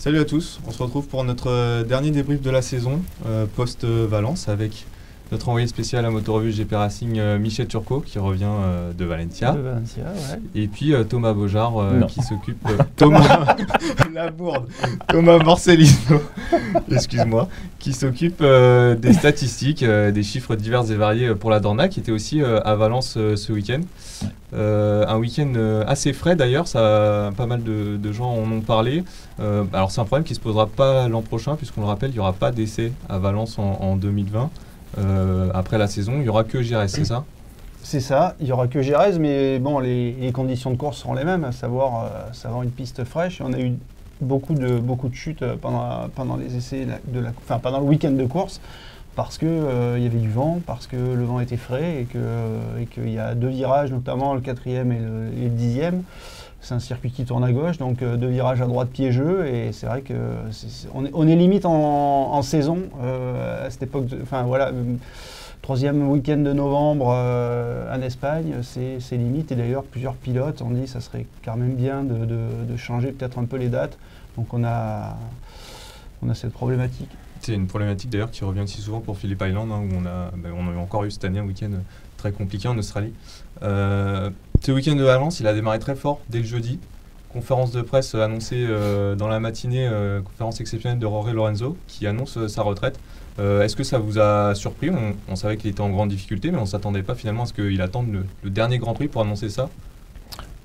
Salut à tous, on se retrouve pour notre dernier débrief de la saison post-Valence avec notre envoyé spécial à Motorevue GP Racing Michel Turcot qui revient de Valencia. Ouais. Et puis Thomas Beaujard qui s'occupe... Thomas Labourde, Thomas Morcellino, excuse-moi, qui s'occupe des statistiques, des chiffres divers et variés pour la Dorna qui était aussi à Valence ce week-end. Un week-end assez frais d'ailleurs, pas mal de gens en ont parlé. Alors c'est un problème qui ne se posera pas l'an prochain puisqu'on le rappelle, il n'y aura pas d'essai à Valence en 2020. Après la saison, il n'y aura que Jerez, c'est ça? C'est ça, il n'y aura que Jerez, mais bon, les conditions de course seront les mêmes, à savoir une piste fraîche. On a eu beaucoup de chutes pendant les essais, pendant le week-end de course, parce qu'il y avait du vent, parce que le vent était frais et qu'il y a deux virages, notamment le 4e et le 10e. C'est un circuit qui tourne à gauche, donc deux virages à droite piégeux, et c'est vrai qu'on est limite en saison à cette époque. Troisième week-end de novembre en Espagne, c'est limite, et d'ailleurs plusieurs pilotes ont dit que ça serait quand même bien de changer peut-être un peu les dates. Donc on a cette problématique. C'est une problématique d'ailleurs qui revient aussi souvent pour Phillip Island, où on a encore eu cette année un week-end très compliqué en Australie. Ce week-end de Valence, il a démarré très fort dès le jeudi. Conférence de presse annoncée dans la matinée, conférence exceptionnelle de Jorge Lorenzo qui annonce sa retraite. Est-ce que ça vous a surpris? On savait qu'il était en grande difficulté, mais on ne s'attendait pas finalement à ce qu'il attende le dernier Grand Prix pour annoncer ça.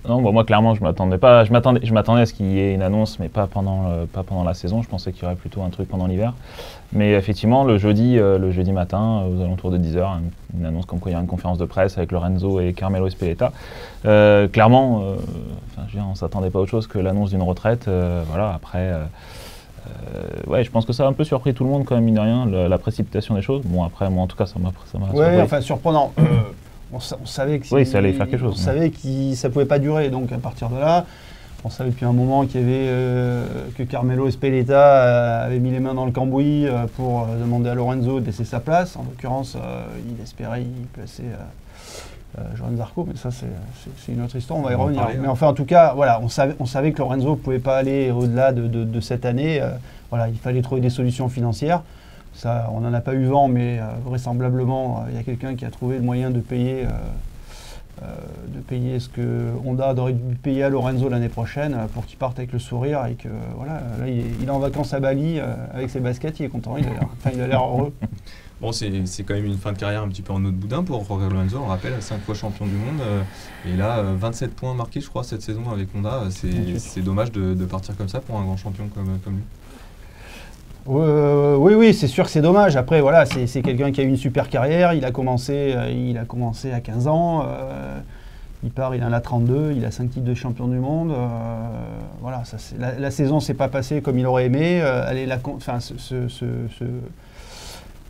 Non, moi clairement je m'attendais pas. Je m'attendais à ce qu'il y ait une annonce, mais pas pendant la saison. Je pensais qu'il y aurait plutôt un truc pendant l'hiver. Mais effectivement, le jeudi matin, aux alentours de 10h, une annonce comme quoi il y a une conférence de presse avec Lorenzo et Carmelo Espeleta. Clairement, on ne s'attendait pas à autre chose que l'annonce d'une retraite. Après, je pense que ça a un peu surpris tout le monde quand même, mine de rien, la précipitation des choses. Bon, après, moi en tout cas, ça m'a surpris. Surprenant. On savait que ça allait faire quelque chose. On savait que ça ne pouvait pas durer. Donc à partir de là, on savait depuis un moment qu'il y avait que Carmelo Espeleta avait mis les mains dans le cambouis pour demander à Lorenzo de laisser sa place. En l'occurrence, il espérait y placer Johan Zarco, mais ça c'est une autre histoire, on va y revenir. Mais enfin en tout cas, voilà, on savait que Lorenzo ne pouvait pas aller au-delà de cette année. Il fallait trouver des solutions financières. Ça, on n'en a pas eu vent, mais vraisemblablement, il y a quelqu'un qui a trouvé le moyen de payer ce que Honda aurait dû payer à Lorenzo l'année prochaine pour qu'il parte avec le sourire et que là, il est en vacances à Bali avec ses baskets, il est content, il a l'air heureux. Bon, c'est quand même une fin de carrière un petit peu en eau de boudin pour Jorge Lorenzo, on rappelle, 5 fois champion du monde. Et là, 27 points marqués, je crois, cette saison avec Honda. C'est dommage de partir comme ça pour un grand champion comme lui. Oui, c'est sûr que c'est dommage. Après, voilà, c'est quelqu'un qui a eu une super carrière. Il a commencé à 15 ans. Il part, il en a 32. Il a 5 titres de champion du monde. La saison ne s'est pas passée comme il aurait aimé.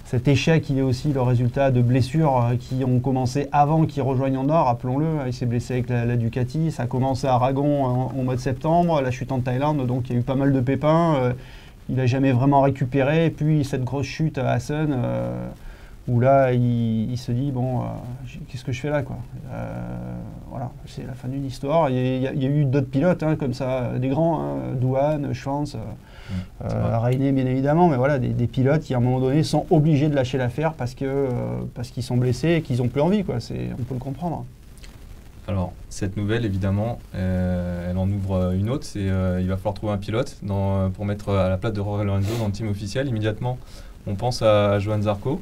Cet échec, il est aussi le résultat de blessures qui ont commencé avant qu'il rejoigne Honda, rappelons-le. Il s'est blessé avec la Ducati. Ça a commencé à Aragon au mois de septembre. La chute en Thaïlande, donc il y a eu pas mal de pépins. Il n'a jamais vraiment récupéré. Et puis cette grosse chute à Assen, où là, il se dit, bon, qu'est-ce que je fais là, quoi. C'est la fin d'une histoire. Il y a eu d'autres pilotes comme ça, des grands, Douane, Schwanz, Rainer, bien évidemment, mais voilà, des pilotes qui, à un moment donné, sont obligés de lâcher l'affaire parce qu'ils sont blessés et qu'ils n'ont plus envie, quoi. On peut le comprendre. Alors, cette nouvelle, évidemment, elle en ouvre une autre. Il va falloir trouver un pilote pour mettre à la place de Jorge Lorenzo dans le team officiel. Immédiatement, on pense à Johan Zarco,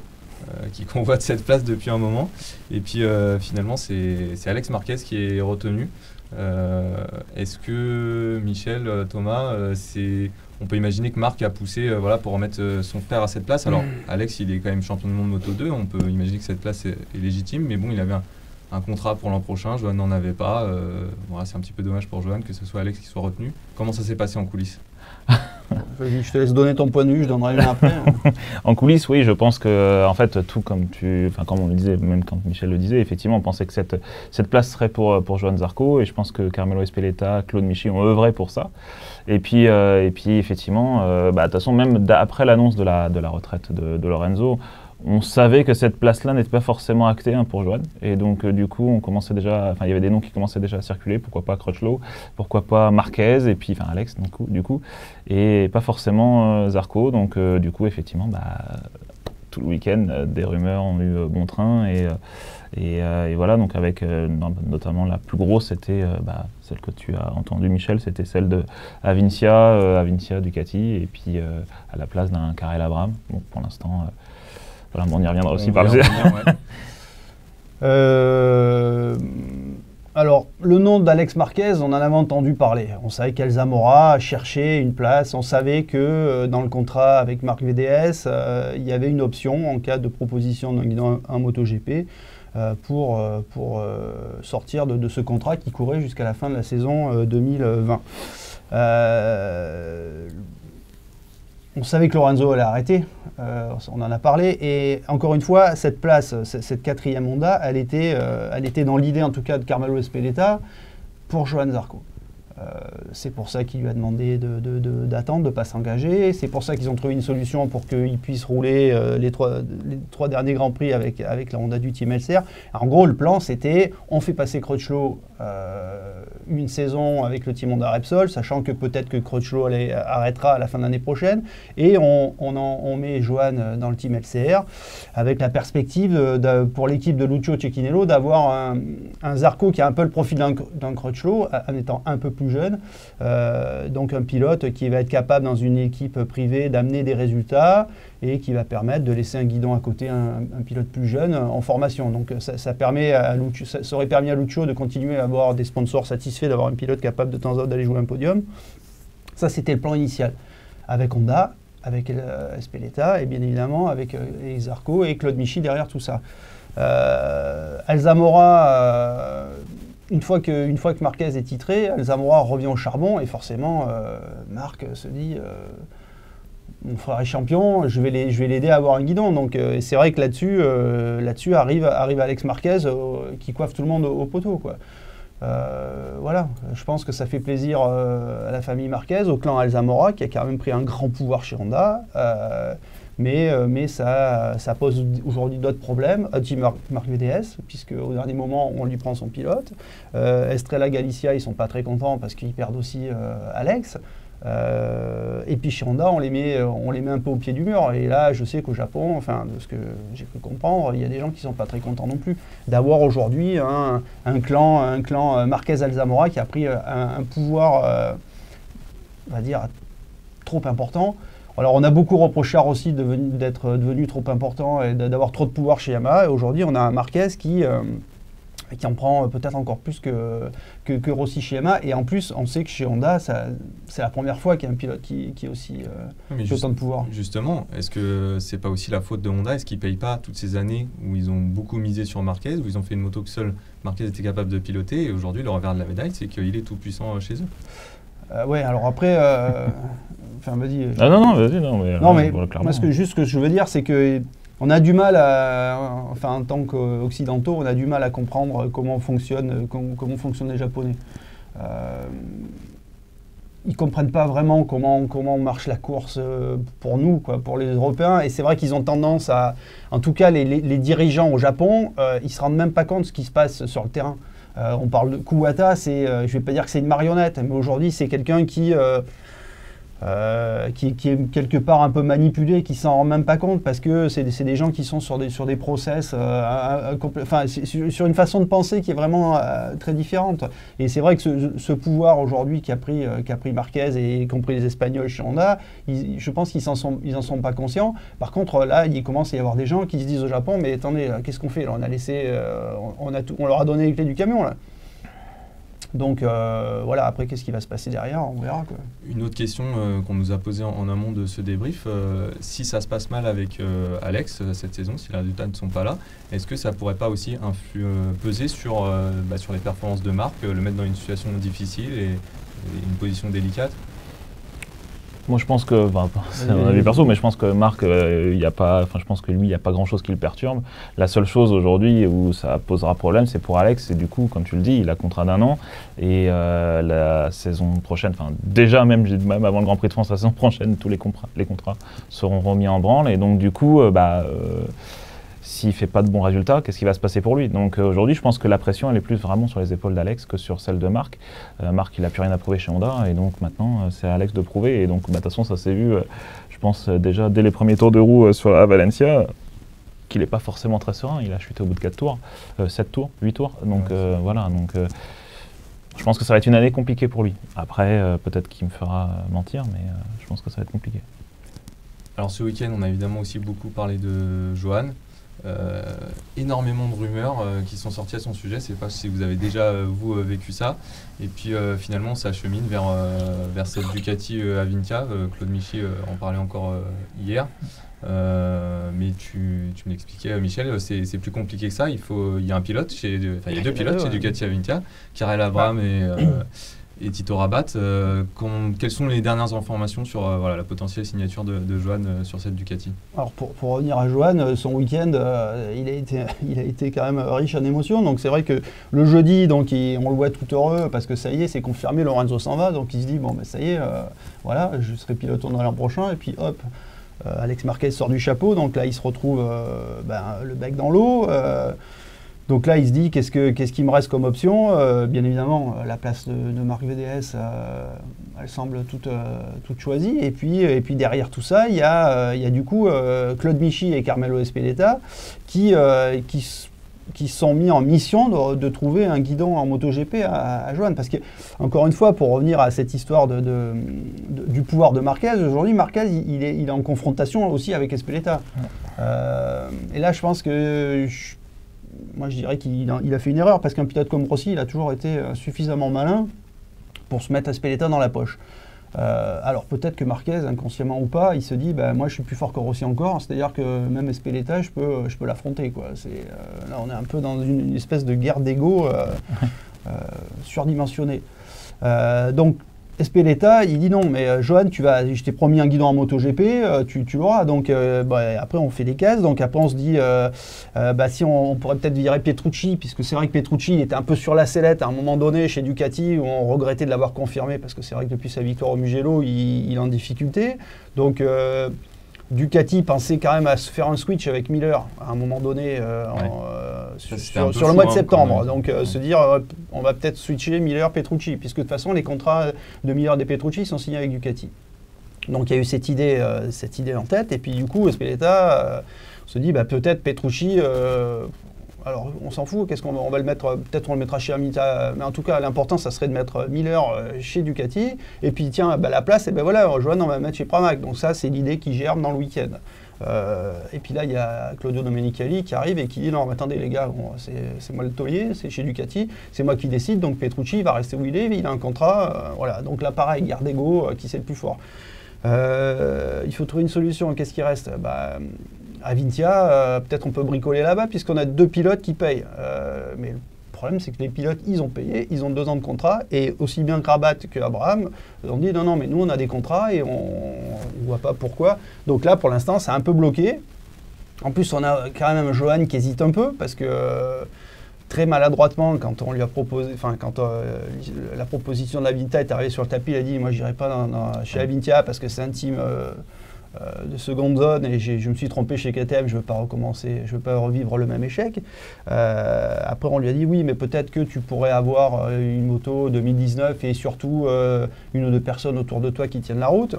qui convoite cette place depuis un moment. Et puis, finalement, c'est Alex Marquez qui est retenu. Est-ce que, Michel, Thomas, on peut imaginer que Marc a poussé pour remettre son frère à cette place. Alors, Alex, il est quand même champion du monde Moto 2. On peut imaginer que cette place est légitime. Mais bon, il avait un contrat pour l'an prochain, Johan n'en avait pas. C'est un petit peu dommage pour Johan que ce soit Alex qui soit retenu. Comment ça s'est passé en coulisses? Je te laisse donner ton point de vue, je donnerai le mien après. En coulisses, oui, je pense que, en fait, tout comme on le disait, même quand Michel le disait, effectivement, on pensait que cette place serait pour Johan Zarco, et je pense que Carmelo Espeleta, Claude Michi ont œuvré pour ça. Et puis effectivement, de toute façon, même après l'annonce de la retraite de Lorenzo, on savait que cette place-là n'était pas forcément actée pour Johan. Et donc, du coup, il y avait des noms qui commençaient déjà à circuler. Pourquoi pas Crutchlow, pourquoi pas Marquez, et puis, Alex, du coup. Et pas forcément Zarco. Donc, du coup, effectivement, tout le week-end, des rumeurs ont eu bon train. Et voilà, donc avec notamment la plus grosse, c'était celle que tu as entendue, Michel, c'était celle de Avincia Ducati, et puis à la place d'un Karel Abraham. Bon, pour l'instant, voilà, on y reviendra aussi par le Alors, le nom d'Alex Marquez, on en avait entendu parler. On savait qu'Alzamora cherchait une place. On savait que dans le contrat avec Marc VDS, il y avait une option en cas de proposition d'un guidon en MotoGP pour sortir de ce contrat qui courait jusqu'à la fin de la saison 2020. On savait que Lorenzo allait arrêter, on en a parlé, et encore une fois, cette place, cette 4e Honda, elle était dans l'idée en tout cas de Carmelo Ezpeleta pour Johan Zarco. C'est pour ça qu'il lui a demandé d'attendre, de ne pas s'engager. C'est pour ça qu'ils ont trouvé une solution pour qu'il puisse rouler les trois derniers Grands Prix avec la Honda du Team LCR. En gros, le plan, c'était on fait passer Crutchlow une saison avec le Team Honda Repsol, sachant que peut-être que Crutchlow arrêtera à la fin de l'année prochaine. Et on met Johan dans le Team LCR avec la perspective pour l'équipe de Lucio Cecchinello d'avoir un Zarco qui a un peu le profil d'un Crutchlow, en étant un peu plus jeune, donc un pilote qui va être capable dans une équipe privée d'amener des résultats et qui va permettre de laisser un guidon à côté un pilote plus jeune en formation. Donc ça aurait permis à Lucio de continuer à avoir des sponsors satisfaits, d'avoir un pilote capable de temps en temps d'aller jouer un podium. Ça, c'était le plan initial. Avec Honda, avec Ezpeleta et bien évidemment avec Zarco et Claude Michy derrière tout ça. Alzamora... Une fois que Marquez est titré, Alzamora revient au charbon et forcément, Marc se dit mon frère est champion, je vais l'aider à avoir un guidon. Donc c'est vrai que là-dessus arrive Alex Marquez qui coiffe tout le monde au poteau, quoi. Voilà, je pense que ça fait plaisir à la famille Marquez, au clan Alzamora qui a quand même pris un grand pouvoir chez Honda. Mais ça pose aujourd'hui d'autres problèmes à Team Marc VDS, puisque au dernier moment, on lui prend son pilote. Estrella Galicia, ils ne sont pas très contents parce qu'ils perdent aussi Alex. Et puis chez Honda, on les met un peu au pied du mur. Et là, je sais qu'au Japon, enfin, de ce que j'ai pu comprendre, il y a des gens qui ne sont pas très contents non plus d'avoir aujourd'hui un clan Marquez-Alzamora qui a pris un pouvoir, on va dire, trop important. Alors on a beaucoup reproché à Rossi d'être devenu trop important et d'avoir trop de pouvoir chez Yamaha. Et aujourd'hui, on a un Marquez qui en prend peut-être encore plus que Rossi chez Yamaha. Et en plus, on sait que chez Honda, c'est la première fois qu'il y a un pilote qui a aussi autant de pouvoir. Justement, est-ce que c'est pas aussi la faute de Honda? Est-ce qu'ils ne payent pas toutes ces années où ils ont beaucoup misé sur Marquez, où ils ont fait une moto que seul Marquez était capable de piloter? Et aujourd'hui, le revers de la médaille, c'est qu'il est tout puissant chez eux. Ouais, alors après... Enfin, vas-y. Ah non, vas-y, non. Mais moi, ce que je veux dire, c'est que on a du mal en tant qu'occidentaux, on a du mal à comprendre comment fonctionnent les Japonais. Ils ne comprennent pas vraiment comment marche la course pour nous, quoi, pour les Européens. Et c'est vrai qu'ils ont tendance à... En tout cas, les dirigeants au Japon, ils ne se rendent même pas compte de ce qui se passe sur le terrain. On parle de Kuwata, je ne vais pas dire que c'est une marionnette, mais aujourd'hui, c'est quelqu'un qui est quelque part un peu manipulé, qui s'en rend même pas compte parce que c'est des gens qui sont sur des process, sur une façon de penser qui est vraiment très différente. Et c'est vrai que ce pouvoir aujourd'hui qu'a pris Marquez et y compris les Espagnols chez Honda, je pense qu'ils en sont pas conscients. Par contre, là, il commence à y avoir des gens qui se disent au Japon, mais attendez, qu'est-ce qu'on fait là? On a laissé, on leur a donné les clés du camion là. Donc voilà, après qu'est-ce qui va se passer derrière, on verra, quoi. Une autre question qu'on nous a posée en amont de ce débrief, si ça se passe mal avec Alex cette saison, si les résultats ne sont pas là, est-ce que ça pourrait pas aussi peser sur les performances de Marc, le mettre dans une situation difficile et une position délicate? Moi, je pense que, c'est mon avis perso, mais je pense que Marc, je pense que lui, il n'y a pas grand-chose qui le perturbe. La seule chose aujourd'hui où ça posera problème, c'est pour Alex. Et du coup, comme tu le dis, il a contrat d'1 an. Et la saison prochaine, déjà même avant le Grand Prix de France, la saison prochaine, tous les contrats seront remis en branle. Et donc, du coup, s'il ne fait pas de bons résultats, qu'est-ce qui va se passer pour lui? Donc aujourd'hui, je pense que la pression, elle est plus vraiment sur les épaules d'Alex que sur celle de Marc. Marc, il n'a plus rien à prouver chez Honda, et donc maintenant, c'est à Alex de prouver. Et donc, de toute façon, ça s'est vu, je pense, déjà dès les premiers tours de roue à Valencia, qu'il n'est pas forcément très serein. Il a chuté au bout de 4 tours, 7 tours, 8 tours. Donc voilà, je pense que ça va être une année compliquée pour lui. Après, peut-être qu'il me fera mentir, mais je pense que ça va être compliqué. Alors ce week-end, on a évidemment aussi beaucoup parlé de Johan. Énormément de rumeurs qui sont sorties à son sujet. Je ne sais pas si vous avez déjà vous vécu ça. Et puis finalement, ça achemine vers cette Ducati Avintia. Claude Michy en parlait encore hier. Mais tu me l'expliquais, Michel, c'est plus compliqué que ça. Il y a un pilote il y a deux pilotes chez Ducati Avintia, Karel Abraham et Tito Rabat. Quelles sont les dernières informations sur la potentielle signature de Johan sur cette Ducati? Alors pour revenir à Johan, son week-end, il a été quand même riche en émotions. Donc c'est vrai que le jeudi, donc on le voit tout heureux parce que ça y est, c'est confirmé, Lorenzo s'en va. Donc il se dit, bon, ça y est, je serai pilote l'an prochain. Et puis hop, Alex Marquez sort du chapeau. Donc là, il se retrouve le bec dans l'eau. Donc là, il se dit, qu'est-ce qui me reste comme option? Bien évidemment, la place de Marc VDS, elle semble toute choisie. Et puis derrière tout ça, il y a du coup Claude Michy et Carmelo Ezpeleta qui se sont mis en mission de trouver un guidon en MotoGP à Johan. Parce que, encore une fois, pour revenir à cette histoire du pouvoir de Marquez, aujourd'hui, Marquez, il est en confrontation aussi avec Ezpeleta. Et là, je pense que... Moi, je dirais qu'il a fait une erreur parce qu'un pilote comme Rossi, il a toujours été suffisamment malin pour se mettre Ezpeleta dans la poche. Alors peut-être que Marquez, inconsciemment ou pas, il se dit moi je suis plus fort que Rossi encore, c'est-à-dire que même Ezpeleta, je peux l'affronter. Là, on est un peu dans une espèce de guerre d'ego surdimensionnée. Donc Ezpeleta, il dit non, mais Johan, je t'ai promis un guidon en MotoGP, tu l'auras. Donc après, on fait des cases. Donc après, on se dit, si on pourrait peut-être virer Petrucci, puisque c'est vrai que Petrucci il était un peu sur la sellette à un moment donné chez Ducati, où on regrettait de l'avoir confirmé, parce que c'est vrai que depuis sa victoire au Mugello, il est en difficulté. Donc Ducati pensait quand même à se faire un switch avec Miller à un moment donné sur le mois de septembre. Donc se dire on va peut-être switcher Miller-Petrucci, puisque de toute façon les contrats de Miller et de Petrucci sont signés avec Ducati. Donc il y a eu cette idée en tête, et puis du coup Ezpeleta se dit peut-être Petrucci. Alors, on s'en fout, qu'est-ce qu'on va le mettre? Peut-être on le mettra chez Amita, mais en tout cas, l'important, ça serait de mettre Miller chez Ducati. Et puis, tiens, la place, Johan, on va mettre chez Pramac. Donc ça, c'est l'idée qui germe dans le week-end. Et puis là, il y a Claudio Domenicali qui arrive et qui dit, non, mais attendez les gars, c'est moi le taulier, c'est chez Ducati, c'est moi qui décide, donc Petrucci va rester où il est, il a un contrat. Voilà, donc là, pareil, guerre d'ego, qui c'est le plus fort. Il faut trouver une solution. Qu'est-ce qui reste? Avintia, peut-être on peut bricoler là-bas puisqu'on a 2 pilotes qui payent. Mais le problème, c'est que les pilotes, ils ont payé, ils ont 2 ans de contrat, et aussi bien que Rabat que Abraham ont dit non, mais nous on a des contrats et on ne voit pas pourquoi. Donc là, pour l'instant, c'est un peu bloqué. En plus, on a quand même Johan qui hésite un peu parce que très maladroitement, quand on lui a proposé, quand la proposition d'Avintia est arrivée sur le tapis, il a dit moi je n'irai pas chez Avintia parce que c'est un team de seconde zone et je me suis trompé chez KTM, je ne veux pas recommencer, je ne veux pas revivre le même échec. Après on lui a dit oui, mais peut-être que tu pourrais avoir une moto 2019 et surtout 1 ou 2 personnes autour de toi qui tiennent la route.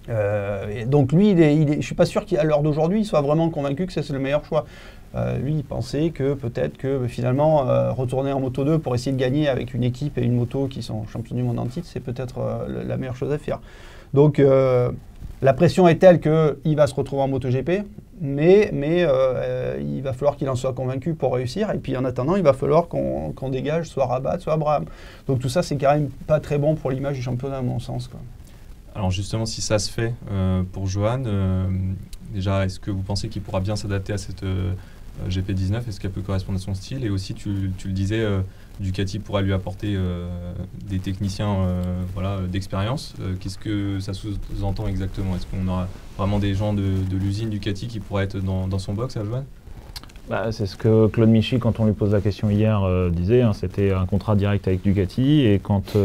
Et donc lui, je ne suis pas sûr qu'à l'heure d'aujourd'hui, il soit vraiment convaincu que c'est le meilleur choix. Lui, il pensait que peut-être que finalement, retourner en Moto 2 pour essayer de gagner avec une équipe et une moto qui sont champions du monde en titre, c'est peut-être la meilleure chose à faire. Donc la pression est telle qu'il va se retrouver en MotoGP, mais il va falloir qu'il en soit convaincu pour réussir. Et puis en attendant, il va falloir qu'on dégage soit Rabat, soit Abraham. Donc tout ça, c'est quand même pas très bon pour l'image du championnat, à mon sens, quoi. Alors justement, si ça se fait pour Johan, déjà, est-ce que vous pensez qu'il pourra bien s'adapter à cette GP19? Est-ce qu'elle peut correspondre à son style? Et aussi, tu le disais, Ducati pourra lui apporter des techniciens d'expérience. Qu'est-ce que ça sous-entend exactement? Est-ce qu'on aura vraiment des gens de l'usine Ducati qui pourraient être dans son box à Joanne? C'est ce que Claude Michy, quand on lui pose la question hier, disait. C'était un contrat direct avec Ducati. Et quand,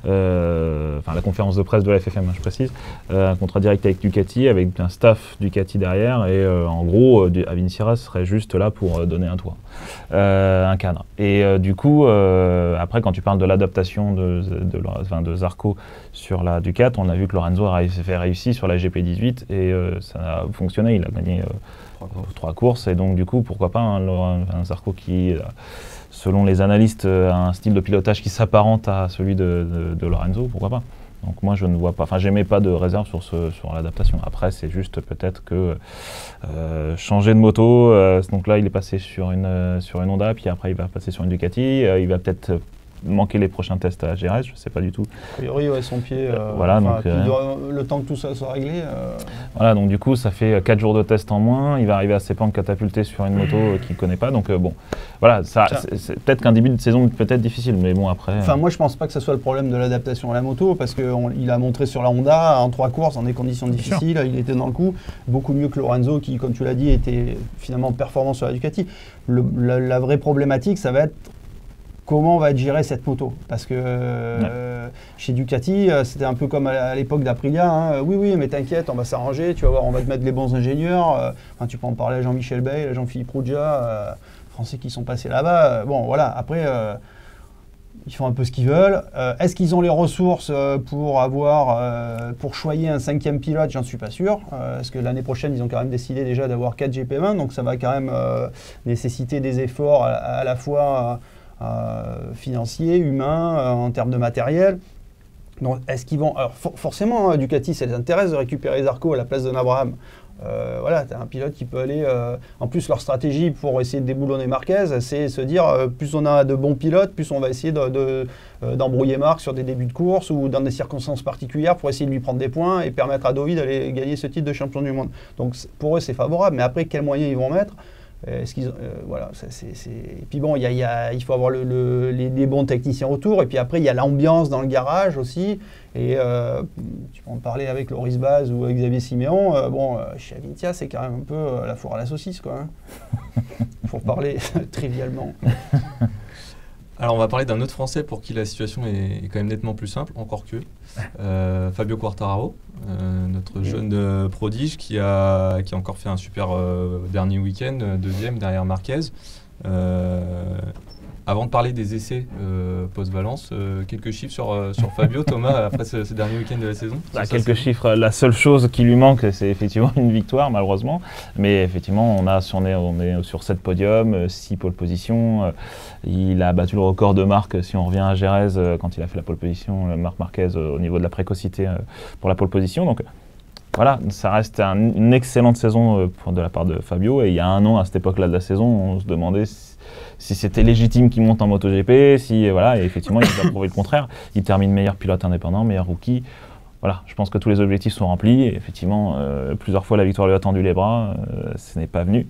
la conférence de presse de la FFM, je précise, un contrat direct avec Ducati, avec un staff Ducati derrière. Et en gros, Avinciras serait juste là pour donner un toit, un cadre. Et du coup, après, quand tu parles de l'adaptation de Zarco sur la Ducati, on a vu que Lorenzo a réussi sur la GP18 et ça a fonctionné. Il a gagné 3 courses, et donc du coup pourquoi pas un Zarco qui, selon les analystes, a un style de pilotage qui s'apparente à celui de Lorenzo, pourquoi pas. Donc moi je ne vois pas, j'émets pas de réserve sur l'adaptation. Après c'est juste peut-être que changer de moto, donc là il est passé sur une Honda, puis après il va passer sur une Ducati, il va peut-être manquer les prochains tests à GRS, je ne sais pas du tout. A priori, ouais, son pied, voilà, donc, le temps que tout ça soit réglé. Voilà, donc du coup, ça fait 4 jours de test en moins. Il va arriver à Sepang catapulté sur une moto qu'il ne connaît pas. Donc bon, voilà, c'est peut-être qu'un début de saison peut-être difficile, mais bon, après... Moi, je ne pense pas que ce soit le problème de l'adaptation à la moto, parce qu'il a montré sur la Honda, en 3 courses, dans des conditions difficiles, il était dans le coup, beaucoup mieux que Lorenzo, qui, comme tu l'as dit, était finalement performant sur la Ducati. La vraie problématique, ça va être comment va être gérée cette moto? Parce que chez Ducati, c'était un peu comme à l'époque d'Aprilia. Oui, mais t'inquiète, on va s'arranger, tu vas voir, on va te mettre les bons ingénieurs. Tu peux en parler à Jean-Michel Bay, à Jean-Philippe Rougia, Français qui sont passés là-bas. Bon, voilà, après, ils font un peu ce qu'ils veulent. Est-ce qu'ils ont les ressources pour choyer un 5e pilote? J'en suis pas sûr. Parce que l'année prochaine, ils ont quand même décidé déjà d'avoir 4 GP20, donc ça va quand même nécessiter des efforts à la fois... financiers, humains, en termes de matériel. Donc, est-ce qu'ils vont... Alors, forcément, Ducati, ça les intéresse de récupérer Zarco à la place de Abraham. Voilà, tu as un pilote qui peut aller... En plus, leur stratégie pour essayer de déboulonner Marquez, c'est se dire, plus on a de bons pilotes, plus on va essayer d'embrouiller Marc sur des débuts de course ou dans des circonstances particulières pour essayer de lui prendre des points et permettre à Dovi d'aller gagner ce titre de champion du monde. Donc, pour eux, c'est favorable. Mais après, quels moyens ils vont mettre? Voilà, et puis bon, il faut avoir les bons techniciens autour, et puis après il y a l'ambiance dans le garage aussi, et tu peux en parler avec Loris Baz ou avec Xavier Siméon. Chez Avintia c'est quand même un peu la foire à la saucisse, quoi, pour parler trivialement. Alors on va parler d'un autre Français pour qui la situation est quand même nettement plus simple, encore que Fabio Quartararo, notre jeune prodige qui a encore fait un super dernier week-end, deuxième derrière Marquez. Avant de parler des essais post-Valence, quelques chiffres sur Fabio, Thomas, après ce dernier week-end de la saison. Quelques chiffres, la seule chose qui lui manque, c'est effectivement une victoire, malheureusement. Mais effectivement, on est sur 7 podiums, 6 pole positions. Il a battu le record de Marc, si on revient à Jerez, quand il a fait la pole position, Marc Marquez, au niveau de la précocité pour la pole position. Donc voilà, ça reste une excellente saison de la part de Fabio. Et il y a un an, à cette époque-là de la saison, on se demandait si c'était légitime qu'il monte en MotoGP, et effectivement, il nous a prouvé le contraire. Il termine meilleur pilote indépendant, meilleur rookie. Voilà, je pense que tous les objectifs sont remplis. Et effectivement, plusieurs fois, la victoire lui a tendu les bras. Ce n'est pas venu.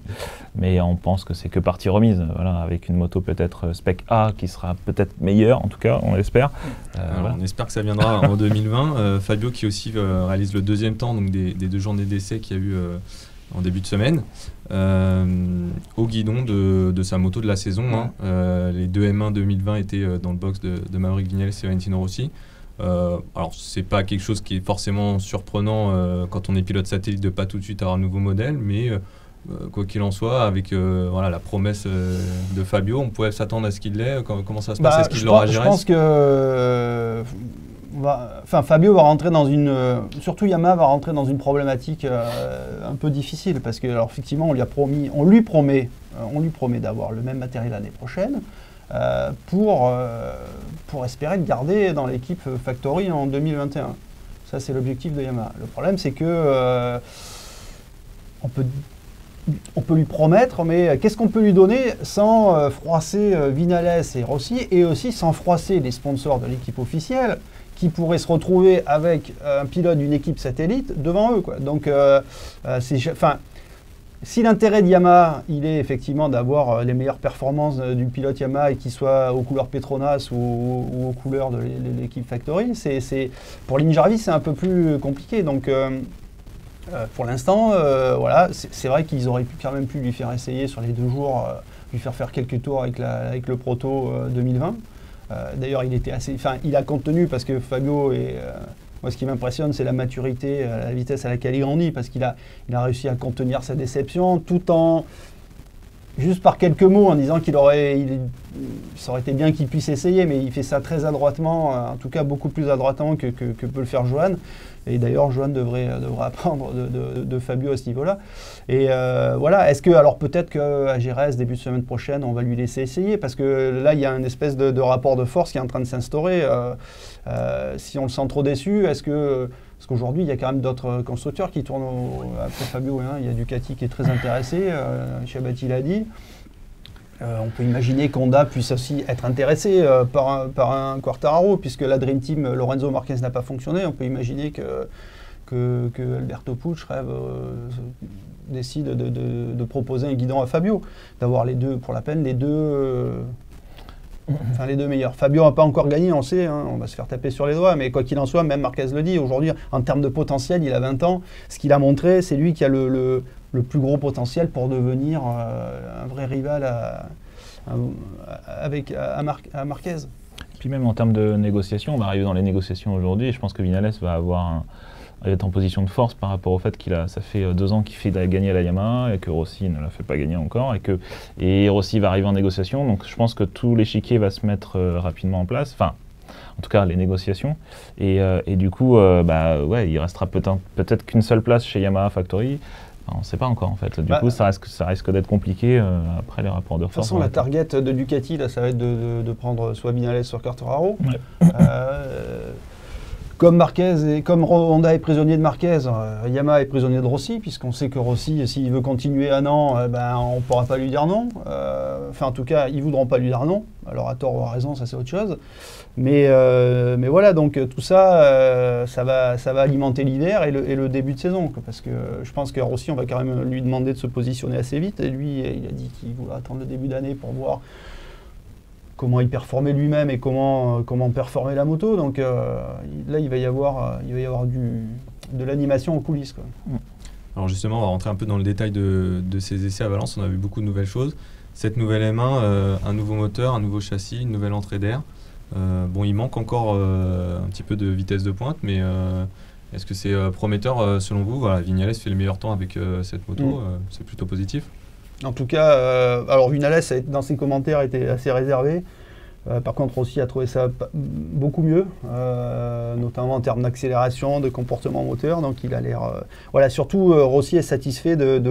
Mais on pense que c'est que partie remise. Voilà, avec une moto peut-être Spec A qui sera peut-être meilleure, en tout cas, on l'espère. Voilà. On espère que ça viendra en 2020. Fabio qui aussi réalise le 2e temps donc des 2 journées d'essai qu'il y a eu en début de semaine, au guidon de sa moto de la saison. Les 2 M1 2020 étaient dans le box de Maverick Viñales et Valentino Rossi. Alors c'est pas quelque chose qui est forcément surprenant quand on est pilote satellite de pas tout de suite avoir un nouveau modèle, mais quoi qu'il en soit, avec la promesse de Fabio, on pouvait s'attendre à ce qu'il l'ait. Comment ça se passe? Est-ce qu'il l'aura géré? Je pense que Fabio va rentrer dans surtout Yamaha va rentrer dans une problématique un peu difficile, parce que alors effectivement on lui promet d'avoir le même matériel l'année prochaine pour espérer le garder dans l'équipe Factory en 2021. Ça c'est l'objectif de Yamaha. Le problème c'est que on peut lui promettre, mais qu'est-ce qu'on peut lui donner sans froisser Viñales et Rossi, et aussi sans froisser les sponsors de l'équipe officielle qui pourraient se retrouver avec un pilote d'une équipe satellite devant eux, quoi. Donc, Si l'intérêt de Yamaha, il est effectivement d'avoir les meilleures performances du pilote Yamaha et qu'il soit aux couleurs Petronas ou aux couleurs de l'équipe Factory, pour Lynn Jarvis, c'est un peu plus compliqué. Donc, pour l'instant, voilà, c'est vrai qu'ils auraient quand même pu lui faire essayer sur les 2 jours, lui faire quelques tours avec le Proto 2020. D'ailleurs, il a contenu parce que Fabio est... moi, ce qui m'impressionne, c'est la maturité, la vitesse à laquelle il grandit, parce qu'il a réussi à contenir sa déception, tout en, juste par quelques mots, en disant ça aurait été bien qu'il puisse essayer, mais il fait ça très adroitement, en tout cas beaucoup plus adroitement que peut le faire Johan. Et d'ailleurs, Johan devrait apprendre de Fabio à ce niveau-là. Et voilà, alors peut-être qu'à Jerez, début de semaine prochaine, on va lui laisser essayer, parce que là, il y a une espèce de rapport de force qui est en train de s'instaurer. Si on le sent trop déçu, parce qu'aujourd'hui, il y a quand même d'autres constructeurs qui tournent après Fabio. Hein, il y a Ducati qui est très intéressé, Chabati l'a dit. On peut imaginer qu'Honda puisse aussi être intéressé par un Quartararo, puisque la Dream Team, Lorenzo Marquez n'a pas fonctionné. On peut imaginer que Alberto Puig décide de proposer un guidon à Fabio, d'avoir les deux, pour la peine, les deux meilleurs. Fabio n'a pas encore gagné, on le sait, hein, on va se faire taper sur les doigts, mais quoi qu'il en soit, même Marquez le dit, aujourd'hui, en termes de potentiel, il a 20 ans. Ce qu'il a montré, c'est lui qui a le plus gros potentiel pour devenir un vrai rival à Marquez. Puis même en termes de négociation, on va arriver dans les négociations aujourd'hui, et je pense que Vinales va être en position de force par rapport au fait ça fait 2 ans qu'il fait gagner la Yamaha et que Rossi ne la fait pas gagner encore, et Rossi va arriver en négociation, donc je pense que tout l'échiquier va se mettre rapidement en place, enfin en tout cas les négociations, et du coup ouais, il restera peut-être qu'une seule place chez Yamaha Factory. On ne sait pas encore en fait. Du coup, ça risque d'être compliqué après les rapports de force. De toute façon, la target de Ducati, là, ça va être de prendre soit Vinales, soit Quartararo. Ouais. Comme Honda est prisonnier de Marquez, Yamaha est prisonnier de Rossi, puisqu'on sait que Rossi, s'il veut continuer un an, on ne pourra pas lui dire non. Enfin, en tout cas, ils ne voudront pas lui dire non. Alors, à tort ou à raison, ça c'est autre chose. Mais voilà, donc tout ça, ça va alimenter l'hiver et le début de saison. Parce que je pense que Rossi, on va quand même lui demander de se positionner assez vite. Et lui, il a dit qu'il voulait attendre le début d'année pour voir comment il performait lui-même et comment performait la moto. Donc là, il va y avoir de l'animation en coulisses, quoi. Alors justement, on va rentrer un peu dans le détail de ces essais à Valence. On a vu beaucoup de nouvelles choses. Cette nouvelle M1, un nouveau moteur, un nouveau châssis, une nouvelle entrée d'air. Bon, il manque encore un petit peu de vitesse de pointe, mais est-ce que c'est prometteur selon vous? Voilà, Viñales fait le meilleur temps avec cette moto, c'est plutôt positif. En tout cas, alors Vinales, dans ses commentaires, était assez réservé. Par contre, Rossi a trouvé ça beaucoup mieux, notamment en termes d'accélération, de comportement moteur. Donc, il a l'air. Voilà, surtout, Rossi est satisfait de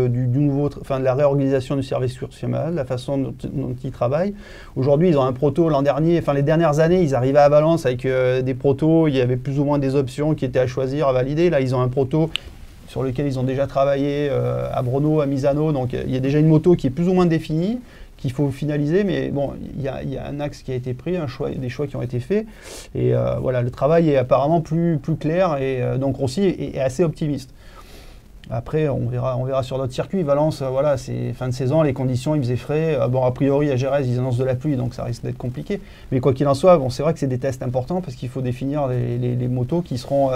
la réorganisation du service course Yamaha, de la façon dont il travaille. Aujourd'hui, ils ont un proto. L'an dernier, les dernières années, ils arrivaient à Valence avec des protos. Il y avait plus ou moins des options qui étaient à choisir, à valider. Là, ils ont un proto sur lequel ils ont déjà travaillé à Brno, à Misano. Donc il y a déjà une moto qui est plus ou moins définie, qu'il faut finaliser, mais bon, il y a un axe qui a été pris, des choix qui ont été faits. Et voilà, le travail est apparemment plus clair, et donc Rossi est assez optimiste. Après, on verra sur d'autres circuits. Valence, voilà, c'est fin de saison, les conditions, il faisait frais. Bon, a priori, à Jerez, ils annoncent de la pluie, donc ça risque d'être compliqué. Mais quoi qu'il en soit, bon, c'est vrai que c'est des tests importants, parce qu'il faut définir les motos qui seront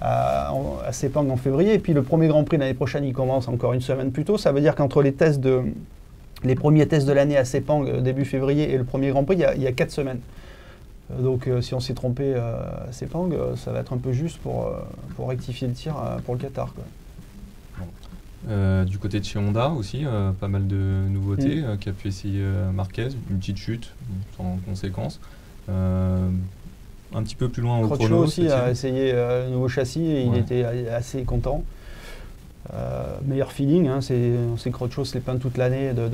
à Sepang en février, et puis le premier Grand Prix l'année prochaine, il commence encore une semaine plus tôt. Ça veut dire qu'entre les premiers tests de l'année à Sepang début février et le premier Grand Prix, il y a 4 semaines. Donc si on s'est trompé à Sepang, ça va être un peu juste pour rectifier le tir pour le Qatar, quoi. Du côté de chez Honda aussi, pas mal de nouveautés qu'a pu essayer Marquez, une petite chute sans conséquence. Un petit peu plus loin au chrono aussi a essayé un nouveau châssis et il était assez content. Meilleur feeling, hein, c'est Crutchlow se les peint toute l'année de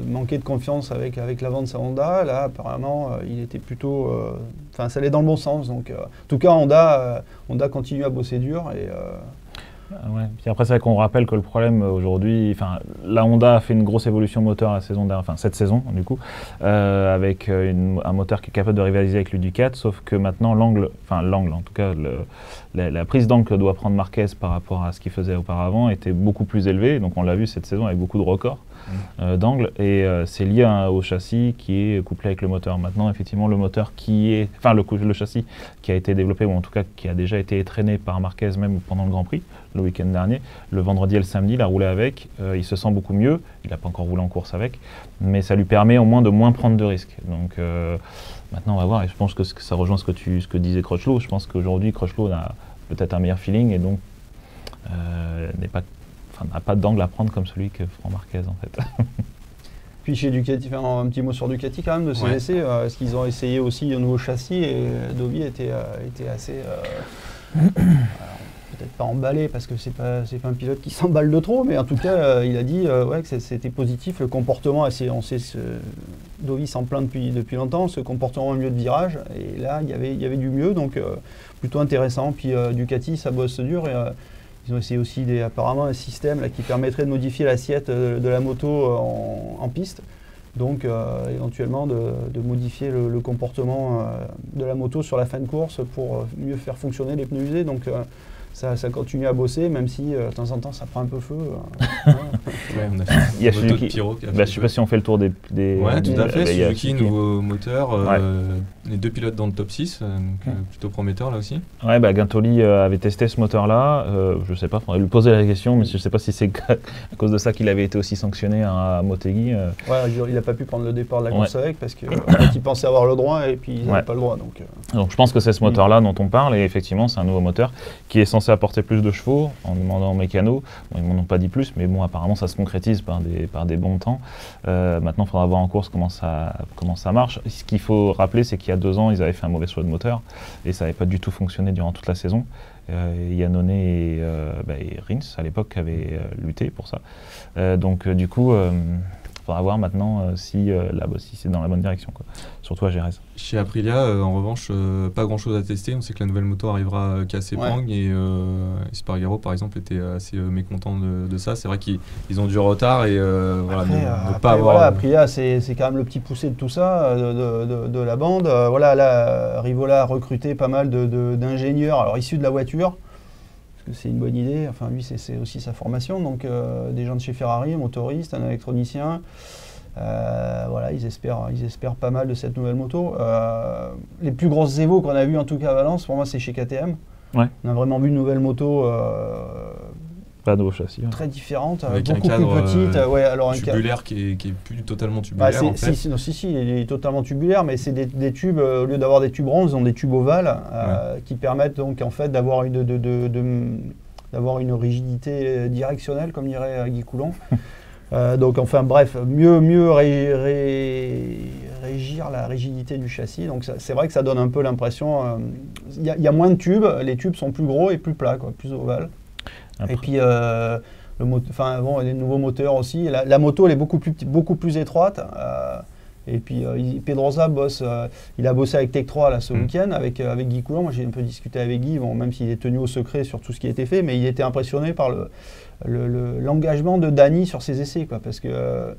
manquer de confiance avec l'avant de sa Honda. Là, apparemment, il était plutôt. Ça allait dans le bon sens. Donc, en tout cas, Honda continue à bosser dur. Et Ouais. Puis après, c'est vrai qu'on rappelle que le problème aujourd'hui, la Honda a fait une grosse évolution moteur la saison dernière, cette saison du coup, avec un moteur qui est capable de rivaliser avec le Ducat, sauf que maintenant l'angle en tout cas, la prise d'angle que doit prendre Marquez par rapport à ce qu'il faisait auparavant était beaucoup plus élevée. Donc on l'a vu cette saison avec beaucoup de records d'angle, et c'est lié au châssis qui est couplé avec le moteur. Maintenant, effectivement, le moteur le châssis qui a été développé, ou en tout cas qui a déjà été traîné par Marquez même pendant le Grand Prix, le week-end dernier, le vendredi et le samedi, il a roulé avec, il se sent beaucoup mieux, il n'a pas encore roulé en course avec, mais ça lui permet au moins de moins prendre de risques. Donc maintenant on va voir, et je pense que ça rejoint ce que disait Crutchlow. Je pense qu'aujourd'hui Crutchlow a peut-être un meilleur feeling, et donc n'a pas d'angle à prendre comme celui que prend Marquez en fait. Puis chez Ducati, un petit mot sur Ducati quand même de ces essais, parce qu'ils ont essayé aussi un nouveau châssis, et Dovi était assez... peut-être pas emballé, parce que c'est pas un pilote qui s'emballe de trop, mais en tout cas il a dit que c'était positif, le comportement, on sait Dovi s'en plaint depuis longtemps, ce comportement au milieu de virage, et là il y avait du mieux, donc plutôt intéressant. Puis Ducati, ça bosse dur, et ils ont essayé aussi apparemment un système là, qui permettrait de modifier l'assiette de la moto en piste, donc éventuellement de modifier le comportement de la moto sur la fin de course pour mieux faire fonctionner les pneus usés. Donc ça continue à bosser, même si de temps en temps ça prend un peu feu. On a fait il y a moto de Suzuki. Pyro qui a Je fait sais pas si on fait le tour des ouais, tout à fait. il y a Suzuki, nouveau moteur, les 2 pilotes dans le top 6, donc plutôt prometteur là aussi. Ouais, Guintoli avait testé ce moteur-là. Je sais pas, il faudrait lui poser la question, mais je sais pas si c'est à cause de ça qu'il avait été aussi sanctionné à Motegi. Ouais, il n'a pas pu prendre le départ de la course avec, parce qu'il pensait avoir le droit, et puis il n'avait pas le droit. Donc je pense que c'est ce moteur-là dont on parle, et effectivement c'est un nouveau moteur qui est censé apporter plus de chevaux en demandant aux mécanos. Bon, ils m'en ont pas dit plus, mais bon, apparemment ça se concrétise par des bons temps. Maintenant, il faudra voir en course comment ça marche. Ce qu'il faut rappeler, c'est qu'il y a 2 ans, ils avaient fait un mauvais choix de moteur, et ça n'avait pas du tout fonctionné durant toute la saison. Yannone et Rins, à l'époque, avaient lutté pour ça. Donc du coup, il faudra voir maintenant si c'est dans la bonne direction, quoi. Surtout à Jerez. Chez Aprilia, en revanche, pas grand-chose à tester. On sait que la nouvelle moto arrivera qu'à Sepang, et Espargaro, par exemple, était assez mécontent de ça. C'est vrai qu'ils ont du retard, et ne pas avoir... Voilà, Aprilia, c'est quand même le petit poussé de tout ça, de la bande. Là, Rivola a recruté pas mal d'ingénieurs, alors issus de la voiture, parce que c'est une bonne idée. Enfin, lui, c'est aussi sa formation. Donc, des gens de chez Ferrari, un motoriste, un électronicien. Ils espèrent pas mal de cette nouvelle moto. Les plus grosses évos qu'on a vues, en tout cas à Valence, pour moi, c'est chez KTM. Ouais. On a vraiment vu une nouvelle moto pas de nouveau châssis. Très différente, avec beaucoup un cadre, plus petite. Alors tubulaire qui est plus totalement tubulaire. En fait. Si, il est totalement tubulaire, mais c'est des tubes, au lieu d'avoir des tubes ronds, ils ont des tubes ovales qui permettent donc en fait d'avoir une rigidité directionnelle, comme dirait Guy Coulon. Donc enfin bref, mieux régir la rigidité du châssis. Donc c'est vrai que ça donne un peu l'impression, il y a moins de tubes, les tubes sont plus gros et plus plats, plus ovales. Après. Et puis les nouveaux moteurs aussi. La moto elle est beaucoup plus étroite. Et puis Pedrosa bosse, il a bossé avec Tech 3 là, ce week-end avec Guy Coulon. Moi j'ai un peu discuté avec Guy, même s'il est tenu au secret sur tout ce qui a été fait, mais il était impressionné par l'engagement de Dany sur ses essais, parce que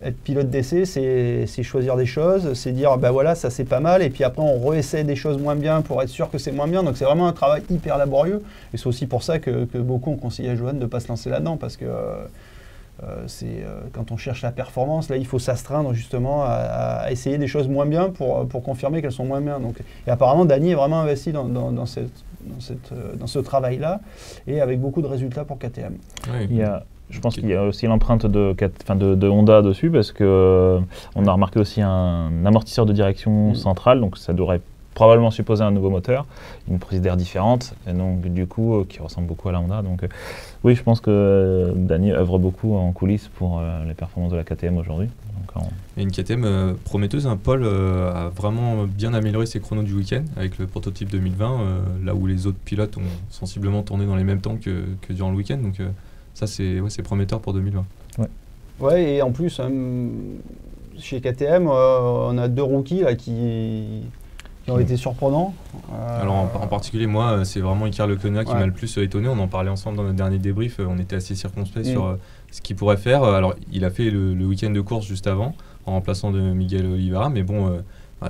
être pilote d'essai, c'est choisir des choses, c'est dire ça c'est pas mal, et puis après on réessaie des choses moins bien pour être sûr que c'est moins bien. Donc c'est vraiment un travail hyper laborieux, et c'est aussi pour ça que beaucoup ont conseillé à Johan de ne pas se lancer là-dedans, parce que quand on cherche la performance, là il faut s'astreindre justement à essayer des choses moins bien pour confirmer qu'elles sont moins bien. Donc, et apparemment Dany est vraiment investi dans ce travail-là, et avec beaucoup de résultats pour KTM. Oui. Je pense qu'il y a aussi l'empreinte de Honda dessus, parce que on a remarqué aussi un amortisseur de direction central, donc ça devrait probablement supposer un nouveau moteur, une prise d'air différente, et donc du coup qui ressemble beaucoup à la Honda. Donc oui, je pense que Dany œuvre beaucoup en coulisses pour les performances de la KTM aujourd'hui. Et une KTM prometteuse, Paul a vraiment bien amélioré ses chronos du week-end avec le prototype 2020, là où les autres pilotes ont sensiblement tourné dans les mêmes temps que durant le week-end. Donc ça c'est prometteur pour 2020. Ouais, et en plus chez KTM on a 2 rookies là, qui qui ont été surprenants. Alors en particulier, moi, c'est vraiment Iker Lecuona qui m'a le plus étonné. On en parlait ensemble dans notre dernier débrief. On était assez circonspect sur ce qu'il pourrait faire. Alors, il a fait le week-end de course juste avant, en remplaçant de Miguel Oliveira, mais bon,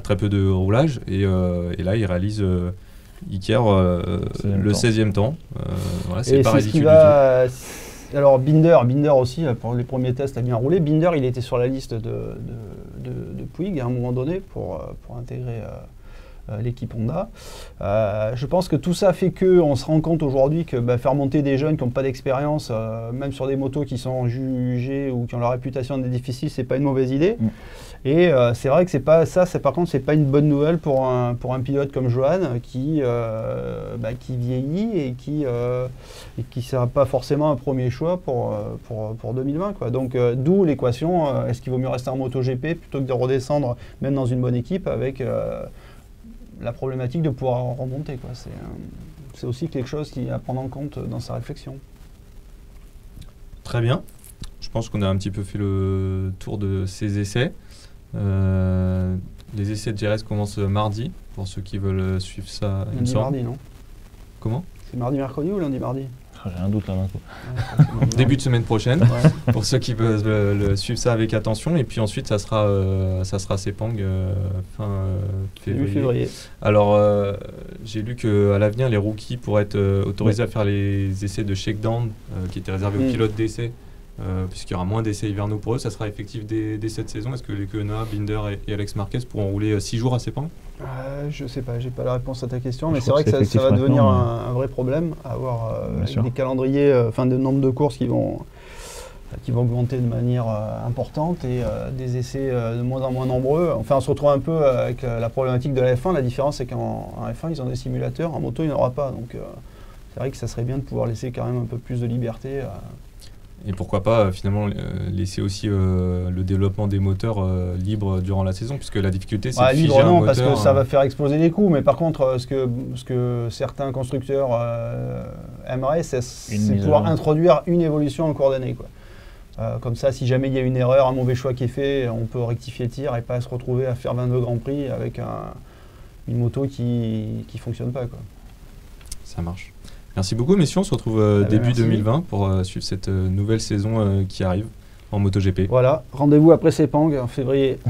très peu de roulage. Et là, il réalise Iker le 16e temps. Voilà, c'est pas ridicule du tout. Alors Binder aussi, pour les premiers tests, a bien roulé. Binder, il était sur la liste de Puig à un moment donné pour intégrer l'équipe Honda. Je pense que tout ça fait qu'on se rend compte aujourd'hui que faire monter des jeunes qui n'ont pas d'expérience, même sur des motos qui sont jugées ou qui ont la réputation d'être difficiles, c'est pas une mauvaise idée. Et c'est vrai que c'est pas une bonne nouvelle pour un pilote comme Johan qui vieillit et qui sera pas forcément un premier choix pour 2020, quoi. Donc d'où l'équation, est-ce qu'il vaut mieux rester en MotoGP plutôt que de redescendre même dans une bonne équipe avec la problématique de pouvoir remonter, quoi. C'est aussi quelque chose à prendre en compte dans sa réflexion. Très bien. Je pense qu'on a un petit peu fait le tour de ces essais. Les essais de GRS commencent mardi, pour ceux qui veulent suivre ça. Lundi, mardi, non? Comment? C'est mardi, mercredi ou lundi, mardi? J'ai un doute là d'un coup. Début de semaine prochaine, pour ceux qui veulent suivre ça avec attention. Et puis ensuite, ça sera Sepang fin février. Alors, j'ai lu qu'à l'avenir, les rookies pourraient être autorisés à faire les essais de shakedown qui étaient réservés aux pilotes d'essai. Puisqu'il y aura moins d'essais hivernaux pour eux, ça sera effectif dès cette saison. Est-ce que Lecuona, Binder et Alex Marquez pourront rouler 6 jours à Sepang? Je sais pas, j'ai pas la réponse à ta question, mais c'est vrai que ça va devenir un vrai problème, avoir des calendriers, de nombre de courses qui vont augmenter de manière importante et des essais de moins en moins nombreux. Enfin, on se retrouve un peu avec la problématique de la F1. La différence, c'est qu'en F1, ils ont des simulateurs, en moto, il n'y en aura pas. Donc, c'est vrai que ça serait bien de pouvoir laisser quand même un peu plus de liberté. Et pourquoi pas finalement laisser aussi le développement des moteurs libre durant la saison, puisque la difficulté c'est de figer libre, un non, moteur. Parce que ça va faire exploser les coûts. Mais par contre, ce que certains constructeurs aimeraient, c'est pouvoir introduire une évolution en cours d'année, quoi. Comme ça, si jamais il y a une erreur, un mauvais choix qui est fait, on peut rectifier le tir et pas se retrouver à faire 22 Grands Prix avec une moto qui ne fonctionne pas, quoi. Ça marche. Merci beaucoup, messieurs. On se retrouve début 2020 pour suivre cette nouvelle saison qui arrive en MotoGP. Voilà, rendez-vous après Sepang en février.